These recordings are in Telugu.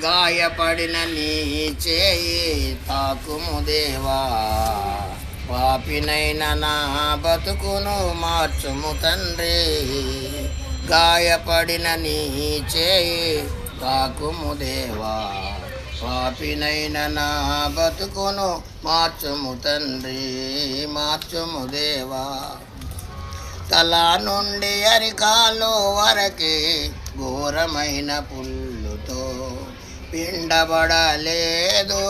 గాయపడిన నీ చేయి తాకుము దేవా, పాపినైన నా బతుకును మార్చుము తండ్రి. గాయపడిన నీ చేయి తాకుము దేవా, పాపినైన నా బతుకును మార్చుము తండ్రి, మార్చుము దేవా. తల నుండి అరికాలు వరకే ఘోరమైన పుల్లుతో పిండబడలేదు,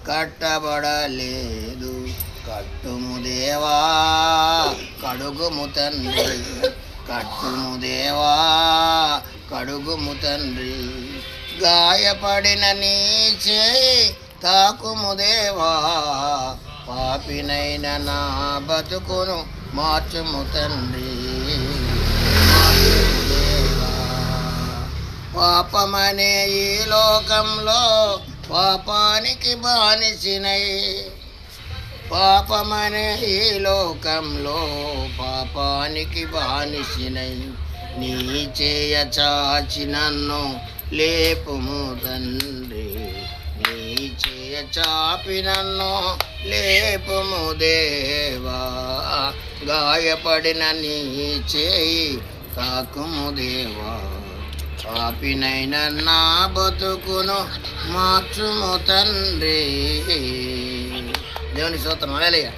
కట్టబడలేదు. కట్టుము దేవా, కడుగుము తండ్రి, కట్టుము దేవా, కడుగుము తండ్రి. గాయపడిన నీ చేయి తాకుము దేవా, పాపినైన నా బతుకును మార్చుము తండ్రి, మార్చుము దేవా. పాపమనే ఈ లోకంలో పాపానికి బానిసినై, పాపమనే ఈ లోకంలో పాపానికి బానిసినై, నీ చేయ చాచి నన్ను లేపుము తండ్రి, నీ చేయ చాపి నన్ను లేపుము దేవా. గాయపడిన నీ చేయి తాకుము దేవా, పాపినైన నా బతుకును మార్చుము తండ్రి. దేవుని స్తోత్రం. హల్లెలూయా.